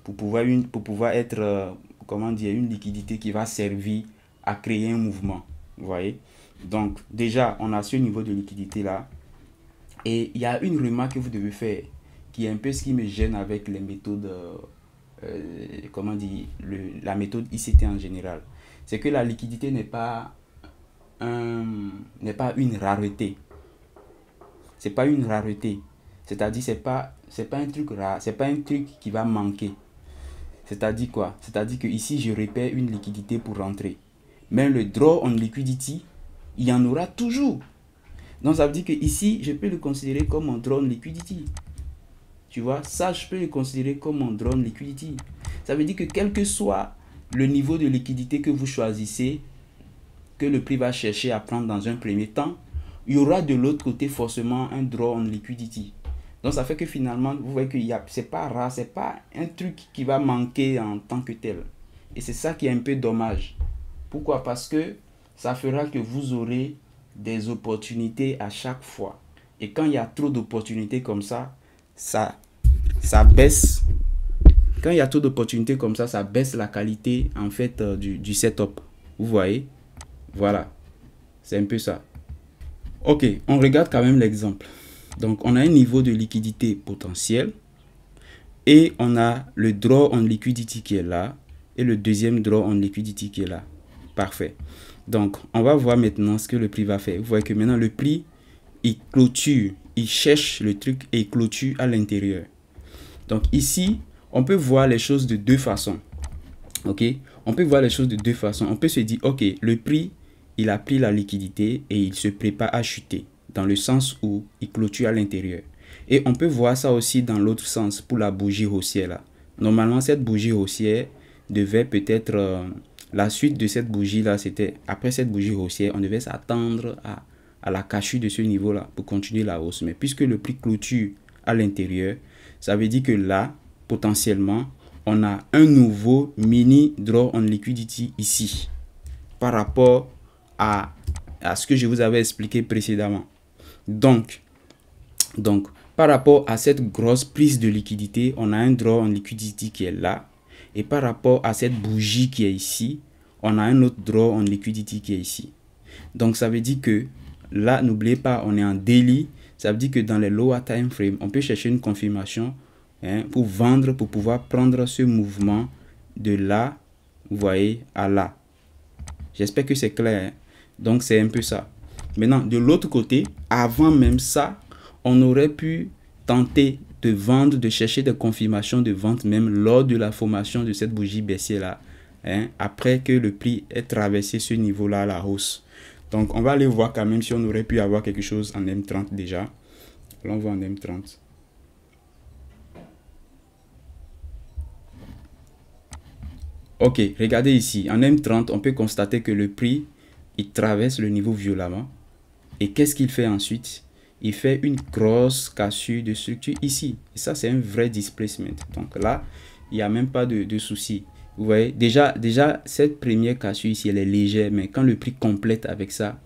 pour pouvoir être, comment dire, une liquidité qui va servir à créer un mouvement. Vous voyez? Donc, déjà, on a ce niveau de liquidité là. Et il y a une remarque que vous devez faire qui est un peu ce qui me gêne avec les méthodes, comment dire, la méthode ICT en général. C'est que la liquidité n'est pas une rareté. C'est pas une rareté. C'est-à-dire, c'est pas un truc rare, c'est pas un truc qui va manquer. C'est-à-dire quoi? C'est-à-dire que ici, je repère une liquidité pour rentrer. Mais le draw on liquidity, il y en aura toujours. Donc, ça veut dire que ici, je peux le considérer comme mon draw on liquidity. Tu vois, ça, je peux le considérer comme mon draw on liquidity. Ça veut dire que quel que soit le niveau de liquidité que vous choisissez, que le prix va chercher à prendre dans un premier temps, il y aura de l'autre côté forcément un draw on liquidity. Donc ça fait que finalement, vous voyez que c'est pas rare, c'est pas un truc qui va manquer en tant que tel. Et c'est ça qui est un peu dommage. Pourquoi? Parce que ça fera que vous aurez des opportunités à chaque fois. Et quand il y a trop d'opportunités comme ça baisse. Quand il y a trop d'opportunités comme ça baisse la qualité en fait du setup. Vous voyez? Voilà. C'est un peu ça. Ok, on regarde quand même l'exemple. Donc, on a un niveau de liquidité potentiel et on a le draw on liquidity qui est là et le deuxième draw on liquidity qui est là. Parfait. Donc, on va voir maintenant ce que le prix va faire. Vous voyez que maintenant, le prix, il clôture, il cherche le truc et il clôture à l'intérieur. Donc, ici, on peut voir les choses de deux façons. Ok, on peut voir les choses de deux façons. On peut se dire, ok, le prix, il a pris la liquidité et il se prépare à chuter, dans le sens où il clôture à l'intérieur. Et on peut voir ça aussi dans l'autre sens pour la bougie haussière là. Normalement, cette bougie haussière devait peut-être, la suite de cette bougie là, c'était après cette bougie haussière, on devait s'attendre à la cachure de ce niveau là pour continuer la hausse. Mais puisque le prix clôture à l'intérieur, ça veut dire que là, potentiellement, on a un nouveau mini draw on liquidity ici par rapport à ce que je vous avais expliqué précédemment. Donc, par rapport à cette grosse prise de liquidité, on a un draw on liquidity qui est là. Et par rapport à cette bougie qui est ici, on a un autre draw on liquidity qui est ici. Donc, ça veut dire que là, n'oubliez pas, on est en daily. Ça veut dire que dans les lower time frame, on peut chercher une confirmation pour vendre, pour pouvoir prendre ce mouvement de là, vous voyez, à là. J'espère que c'est clair. Donc, c'est un peu ça. Maintenant, de l'autre côté, avant même ça, on aurait pu tenter de vendre, de chercher des confirmations de vente même lors de la formation de cette bougie baissière là, après que le prix ait traversé ce niveau-là à la hausse. Donc, on va aller voir quand même si on aurait pu avoir quelque chose en M30 déjà. Là, on va en M30. Ok, regardez ici. En M30, on peut constater que le prix, il traverse le niveau violemment. Et qu'est-ce qu'il fait ensuite? Il fait une grosse cassure de structure ici. Et ça, c'est un vrai displacement. Donc là, il n'y a même pas de souci. Vous voyez, déjà, cette première cassure ici, elle est légère. Mais quand le prix complète avec ça,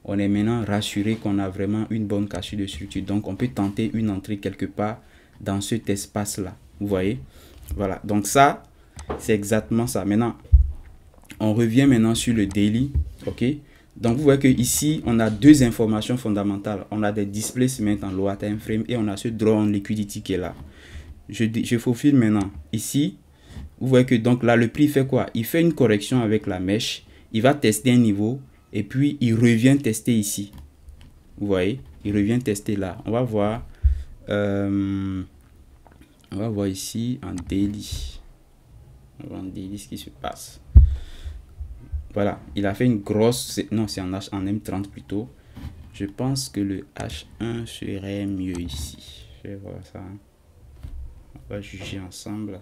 on est maintenant rassuré qu'on a vraiment une bonne cassure de structure. Donc, on peut tenter une entrée quelque part dans cet espace-là. Vous voyez? Voilà. Donc ça, c'est exactement ça. Maintenant, on revient maintenant sur le daily. Ok? Donc, vous voyez que ici, on a deux informations fondamentales. On a des displacements en lower time frame et on a ce draw on liquidity qui est là. Je faufile maintenant. Ici, vous voyez que donc là, le prix fait quoi? Il fait une correction avec la mèche. Il va tester un niveau et puis il revient tester ici. Vous voyez? Il revient tester là. On va voir. On va voir ici en daily. On va en daily ce qui se passe. Voilà, il a fait une grosse... Non, c'est en M30 plutôt. Je pense que le H1 serait mieux ici. Je vais voir ça. On va juger ensemble.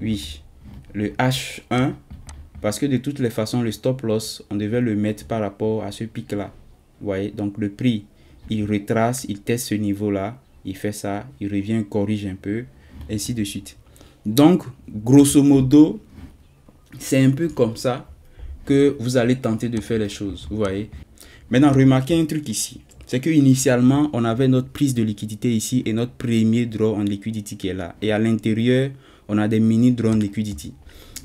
Oui, le H1, parce que de toutes les façons, le stop loss, on devait le mettre par rapport à ce pic-là. Vous voyez, donc le prix, il retrace, il teste ce niveau-là, il fait ça, il revient, corrige un peu, ainsi de suite. Donc, grosso modo, c'est un peu comme ça que vous allez tenter de faire les choses, vous voyez. Maintenant, remarquez un truc ici. C'est que initialement, on avait notre prise de liquidité ici et notre premier draw on liquidity qui est là. Et à l'intérieur, on a des mini draw on liquidity.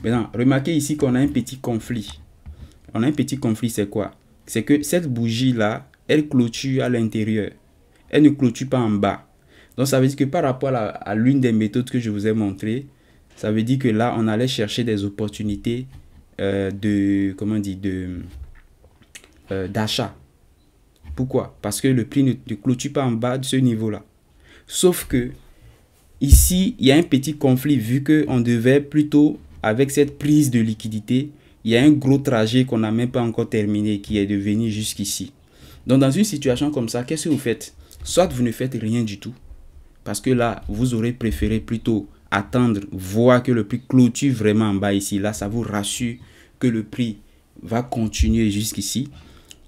Maintenant, remarquez ici qu'on a un petit conflit. On a un petit conflit, c'est quoi? C'est que cette bougie-là, elle clôture à l'intérieur. Elle ne clôture pas en bas. Donc, ça veut dire que par rapport à l'une des méthodes que je vous ai montrées, ça veut dire que là, on allait chercher des opportunités d'achat. Pourquoi? Parce que le prix ne clôture pas en bas de ce niveau-là. Sauf que ici, il y a un petit conflit vu qu'on devait plutôt, avec cette prise de liquidité, il y a un gros trajet qu'on n'a même pas encore terminé qui est de venir jusqu'ici. Donc, dans une situation comme ça, qu'est-ce que vous faites? Soit vous ne faites rien du tout, parce que là, vous aurez préféré plutôt attendre, voir que le prix clôture vraiment en bas ici. Là, ça vous rassure que le prix va continuer jusqu'ici.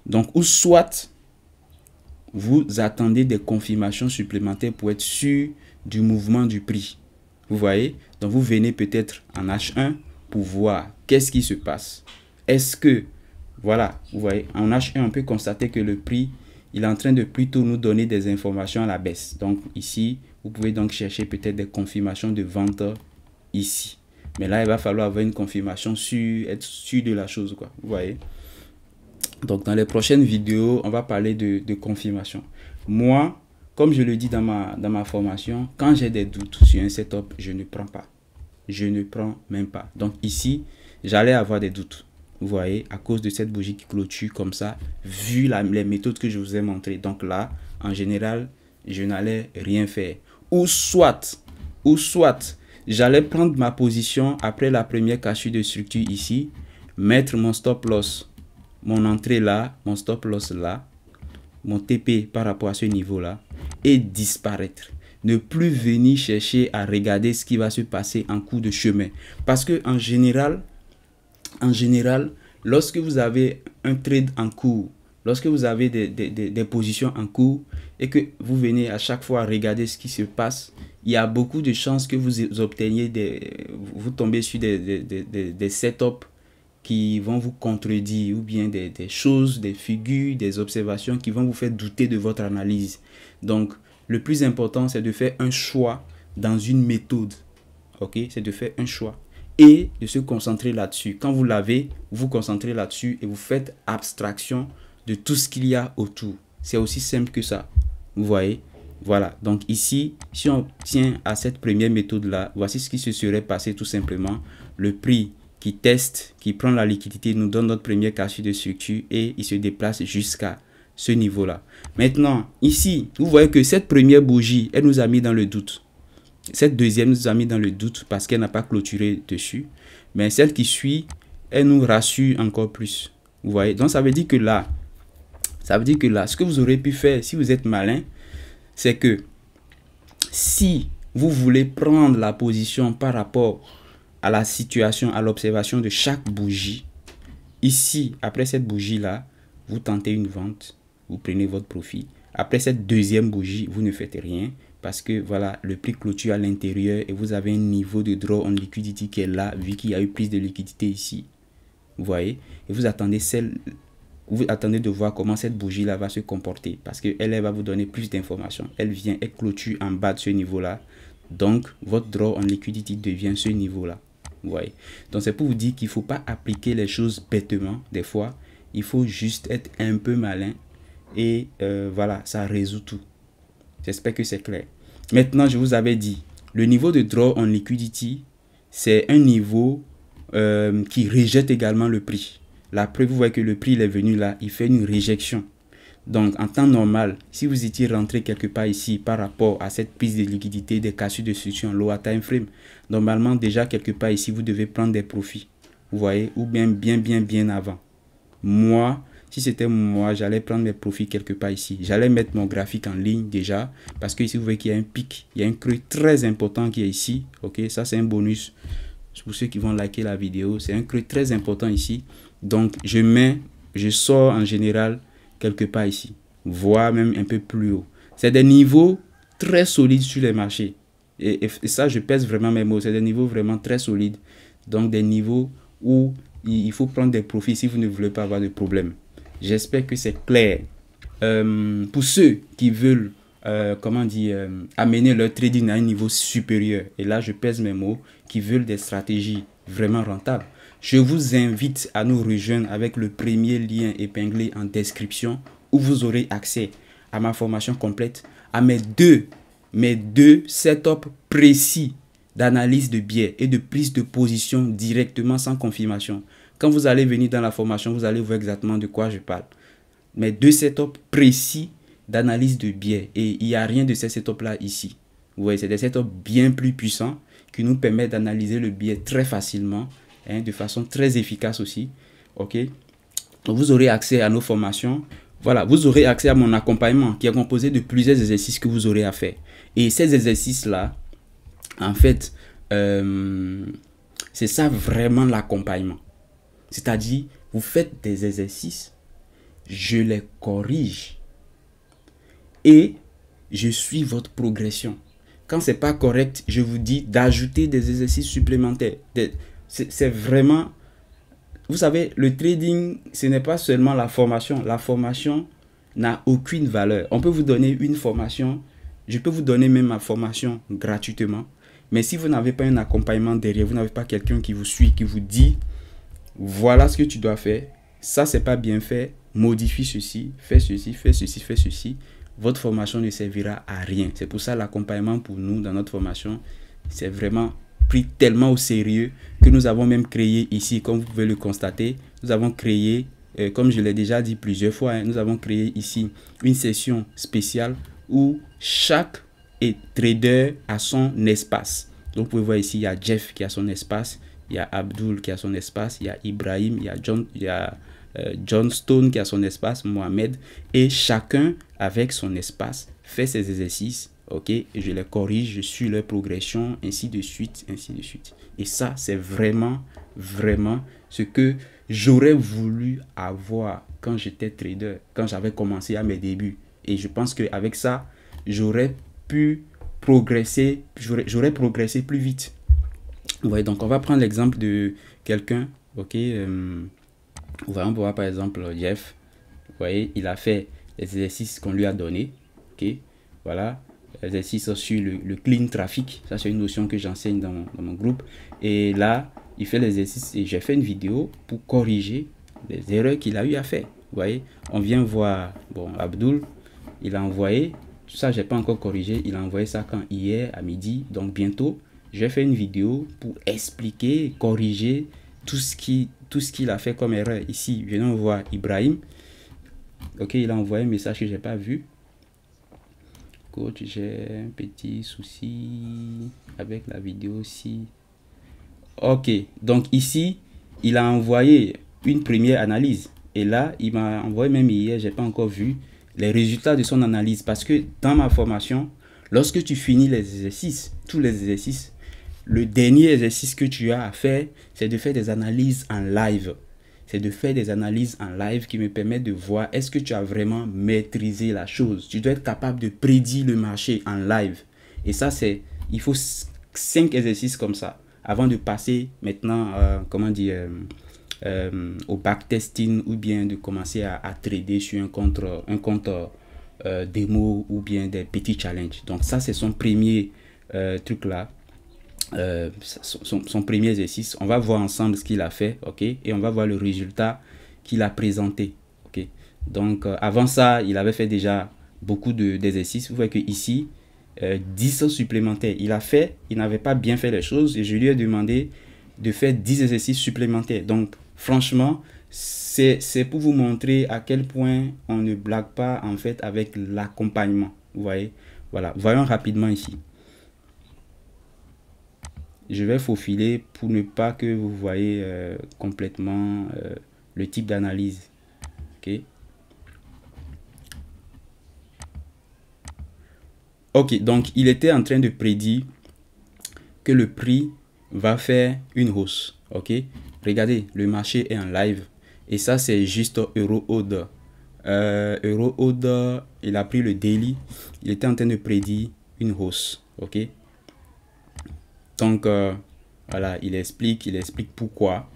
Donc, ou soit vous attendez des confirmations supplémentaires pour être sûr du mouvement du prix. Vous voyez? Donc, vous venez peut-être en H1 pour voir qu'est-ce qui se passe. Est-ce que, voilà, vous voyez, en H1, on peut constater que le prix, il est en train de plutôt nous donner des informations à la baisse. Donc, ici, vous pouvez donc chercher peut-être des confirmations de vente ici. Mais là, il va falloir avoir une confirmation être sûr de la chose, quoi. Vous voyez? Donc, dans les prochaines vidéos, on va parler de confirmation. Moi, comme je le dis dans ma formation, quand j'ai des doutes sur un setup, je ne prends pas. Je ne prends même pas. Donc, ici, j'allais avoir des doutes. Vous voyez, à cause de cette bougie qui clôture comme ça, vu les méthodes que je vous ai montrées. Donc là, en général, je n'allais rien faire. Ou soit, j'allais prendre ma position après la première cassure de structure ici, mettre mon stop loss, mon entrée là, mon stop loss là, mon TP par rapport à ce niveau là, et disparaître. Ne plus venir chercher à regarder ce qui va se passer en cours de chemin. Parce que en général, lorsque vous avez un trade en cours, lorsque vous avez des positions en cours et que vous venez à chaque fois regarder ce qui se passe, il y a beaucoup de chances que vous obteniez vous tombez sur des setups qui vont vous contredire ou bien des choses, des figures, des observations qui vont vous faire douter de votre analyse. Donc, le plus important, c'est de faire un choix dans une méthode. Ok? C'est de faire un choix et de se concentrer là-dessus. Quand vous l'avez, vous vous concentrez là-dessus et vous faites abstraction de tout ce qu'il y a autour. C'est aussi simple que ça. Vous voyez? Voilà. Donc ici, si on tient à cette première méthode-là, voici ce qui se serait passé tout simplement. Le prix qui teste, qui prend la liquidité, nous donne notre première cassure de structure et il se déplace jusqu'à ce niveau-là. Maintenant, ici, vous voyez que cette première bougie, elle nous a mis dans le doute. Cette deuxième nous a mis dans le doute parce qu'elle n'a pas clôturé dessus. Mais celle qui suit, elle nous rassure encore plus. Vous voyez? Donc, ça veut dire que là, ce que vous aurez pu faire, si vous êtes malin, c'est que si vous voulez prendre la position par rapport à la situation, à l'observation de chaque bougie, ici, après cette bougie-là, vous tentez une vente, vous prenez votre profit. Après cette deuxième bougie, vous ne faites rien parce que voilà, le prix clôture à l'intérieur et vous avez un niveau de draw on liquidity qui est là, vu qu'il y a eu prise de liquidité ici. Vous voyez? Et vous attendez de voir comment cette bougie-là va se comporter parce qu'elle va vous donner plus d'informations. Elle vient, elle clôture en bas de ce niveau-là. Donc, votre draw on liquidity devient ce niveau-là. Vous voyez? Donc, c'est pour vous dire qu'il ne faut pas appliquer les choses bêtement. Des fois, il faut juste être un peu malin. Et voilà, ça résout tout. J'espère que c'est clair. Maintenant, je vous avais dit, le niveau de draw on liquidity, c'est un niveau qui rejette également le prix. La preuve, vous voyez que le prix il est venu là, il fait une réjection. Donc, en temps normal, si vous étiez rentré quelque part ici par rapport à cette prise de liquidité des cassures de structure en lower time frame, normalement, déjà quelque part ici, vous devez prendre des profits. vous voyez, ou bien avant. Moi, si c'était moi, j'allais prendre mes profits quelque part ici. J'allais mettre mon graphique en ligne déjà, parce que ici, vous voyez qu'il y a un pic, il y a un creux très important qui est ici. Ok, ça c'est un bonus pour ceux qui vont liker la vidéo. C'est un creux très important ici. Donc, je sors en général quelque part ici, voire même un peu plus haut. C'est des niveaux très solides sur les marchés. Et ça, je pèse vraiment mes mots. C'est des niveaux vraiment très solides. Donc, des niveaux où il faut prendre des profits si vous ne voulez pas avoir de problème. J'espère que c'est clair. Pour ceux qui veulent, amener leur trading à un niveau supérieur, et là, je pèse mes mots, qui veulent des stratégies vraiment rentables, je vous invite à nous rejoindre avec le premier lien épinglé en description où vous aurez accès à ma formation complète, à mes deux setups précis d'analyse de biais et de prise de position directement sans confirmation. Quand vous allez venir dans la formation, vous allez voir exactement de quoi je parle. Mes deux setups précis d'analyse de biais, et il n'y a rien de ces setups-là ici. Vous voyez, c'est des setups bien plus puissants qui nous permettent d'analyser le biais très facilement, hein, de façon très efficace aussi. Ok, donc vous aurez accès à nos formations. Voilà, vous aurez accès à mon accompagnement qui est composé de plusieurs exercices que vous aurez à faire. Et ces exercices-là, en fait, c'est ça vraiment l'accompagnement. C'est-à-dire, vous faites des exercices, je les corrige et je suis votre progression. Quand c'est pas correct, je vous dis d'ajouter des exercices supplémentaires. C'est vraiment... Vous savez, le trading, ce n'est pas seulement la formation. La formation n'a aucune valeur. On peut vous donner une formation. Je peux vous donner même ma formation gratuitement. Mais si vous n'avez pas un accompagnement derrière, vous n'avez pas quelqu'un qui vous suit, qui vous dit, voilà ce que tu dois faire. Ça, c'est pas bien fait. Modifie ceci, fais ceci, fais ceci, fais ceci. Votre formation ne servira à rien. C'est pour ça l'accompagnement pour nous dans notre formation, c'est vraiment pris tellement au sérieux que nous avons même créé ici, comme vous pouvez le constater, nous avons créé, comme je l'ai déjà dit plusieurs fois, hein, nous avons créé ici une session spéciale où chaque trader a son espace. Donc vous pouvez voir ici, il y a Jeff qui a son espace, il y a Abdul qui a son espace, il y a Ibrahim, il y a John Stone qui a son espace, Mohamed, et chacun avec son espace fait ses exercices. Ok, et je les corrige, je suis leur progression, ainsi de suite, ainsi de suite. Et ça, c'est vraiment ce que j'aurais voulu avoir quand j'étais trader, quand j'avais commencé à mes débuts. Et je pense qu'avec ça, j'aurais pu progresser, j'aurais progressé plus vite. Vous voyez, donc on va prendre l'exemple de quelqu'un, ok, on va voir par exemple Jeff, vous voyez, il a fait les exercices qu'on lui a donné, ok, voilà. Exercice sur le clean traffic, ça c'est une notion que j'enseigne dans mon groupe, et là il fait l'exercice et j'ai fait une vidéo pour corriger les erreurs qu'il a eu à faire. Vous voyez, on vient voir, bon, Abdul, il a envoyé, tout ça j'ai pas encore corrigé, il a envoyé ça quand hier à midi, donc bientôt j'ai fait une vidéo pour expliquer, corriger tout ce qu'il a fait comme erreur. Ici, venons voir Ibrahim, ok, il a envoyé un message que j'ai pas vu. Coach, j'ai un petit souci avec la vidéo aussi. Ok, donc ici, il a envoyé une première analyse. Et là, il m'a envoyé même hier, j'ai pas encore vu les résultats de son analyse. Parce que dans ma formation, lorsque tu finis les exercices, tous les exercices, le dernier exercice que tu as à faire, c'est de faire des analyses en live. C'est de faire des analyses en live qui me permettent de voir est-ce que tu as vraiment maîtrisé la chose. Tu dois être capable de prédire le marché en live. Et ça, il faut 5 exercices comme ça avant de passer maintenant, au backtesting ou bien de commencer à trader sur un compte démo ou bien des petits challenges. Donc ça, c'est son premier truc là. Son premier exercice, on va voir ensemble ce qu'il a fait, ok, et on va voir le résultat qu'il a présenté, ok. Donc avant ça, il avait fait déjà beaucoup d'exercices. Vous voyez que ici 10 supplémentaires il a fait, il n'avait pas bien fait les choses et je lui ai demandé de faire 10 exercices supplémentaires. Donc franchement, c'est pour vous montrer à quel point on ne blague pas en fait avec l'accompagnement. Vous voyez, voilà, voyons rapidement ici. je vais faufiler pour ne pas que vous voyez complètement le type d'analyse. Ok. Ok, donc il était en train de prédire que le prix va faire une hausse. Ok. Regardez, le marché est en live. Et ça, c'est juste Eurohold. Eurohold, il a pris le daily. Il était en train de prédire une hausse. Ok. Donc, voilà, il explique pourquoi.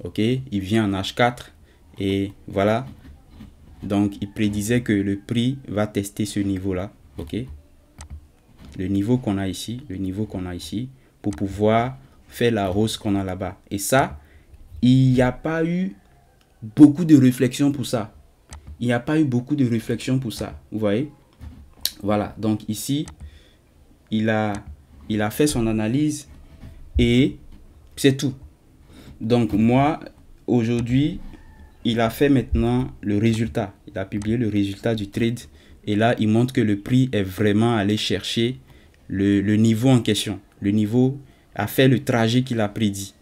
Ok. Il vient en H4. Et voilà. Donc, il prédisait que le prix va tester ce niveau-là. Ok. Le niveau qu'on a ici. Le niveau qu'on a ici. Pour pouvoir faire la hausse qu'on a là-bas. Et ça, il n'y a pas eu beaucoup de réflexion pour ça. Il n'y a pas eu beaucoup de réflexion pour ça. Vous voyez? Voilà. Donc ici, il a fait son analyse et c'est tout. Donc moi, aujourd'hui, il a fait maintenant le résultat. Il a publié le résultat du trade. Et là, il montre que le prix est vraiment allé chercher le niveau en question. Le niveau a fait le trajet qu'il a prédit.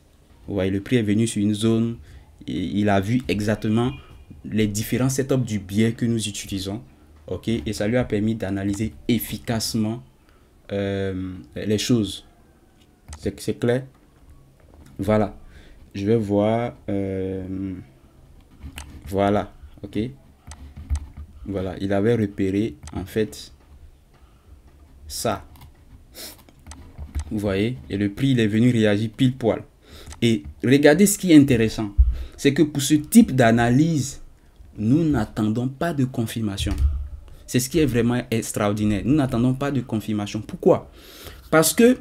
Vous voyez, le prix est venu sur une zone. Et il a vu exactement les différents setups du biais que nous utilisons. Ok, et ça lui a permis d'analyser efficacement les choses. C'est clair? Voilà. Je vais voir. Voilà. Ok. Voilà. Il avait repéré en fait ça. Vous voyez? Et le prix, il est venu réagir pile poil. Et regardez ce qui est intéressant. C'est que pour ce type d'analyse, nous n'attendons pas de confirmation. C'est ce qui est vraiment extraordinaire. Nous n'attendons pas de confirmation. Pourquoi? Parce que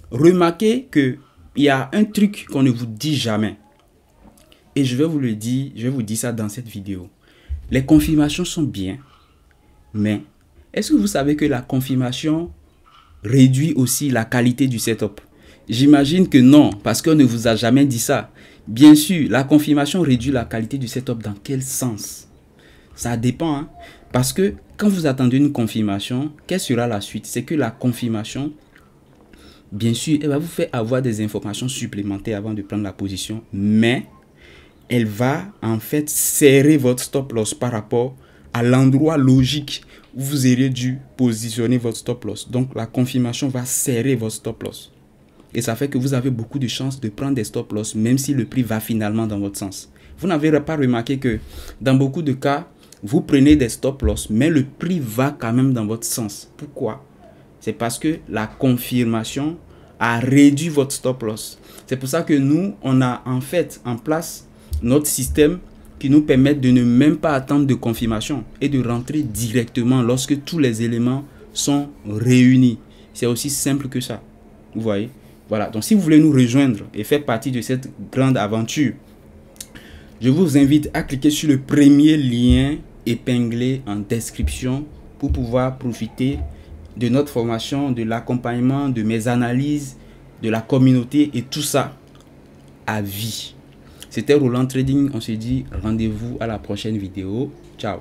remarquez qu'il y a un truc qu'on ne vous dit jamais. Et je vais vous le dire, je vais vous dire ça dans cette vidéo. Les confirmations sont bien, mais est-ce que vous savez que la confirmation réduit aussi la qualité du setup? J'imagine que non, parce qu'on ne vous a jamais dit ça. Bien sûr, la confirmation réduit la qualité du setup. Dans quel sens? Ça dépend. Hein? Parce que quand vous attendez une confirmation, quelle sera la suite? C'est que la confirmation, bien sûr, elle va vous faire avoir des informations supplémentaires avant de prendre la position. Mais elle va en fait serrer votre stop loss par rapport à l'endroit logique où vous auriez dû positionner votre stop loss. Donc la confirmation va serrer votre stop loss. Et ça fait que vous avez beaucoup de chances de prendre des stop loss même si le prix va finalement dans votre sens. Vous n'avez pas remarqué que dans beaucoup de cas, vous prenez des stop loss mais le prix va quand même dans votre sens. Pourquoi? C'est parce que la confirmation a réduit votre stop loss. C'est pour ça que nous, on a en fait en place notre système qui nous permet de ne même pas attendre de confirmation et de rentrer directement lorsque tous les éléments sont réunis. C'est aussi simple que ça. Vous voyez? Voilà. Donc, si vous voulez nous rejoindre et faire partie de cette grande aventure, je vous invite à cliquer sur le premier lien épinglé en description pour pouvoir profiter de notre formation, de l'accompagnement, de mes analyses, de la communauté et tout ça à vie. C'était Roland Trading. On se dit rendez-vous à la prochaine vidéo. Ciao.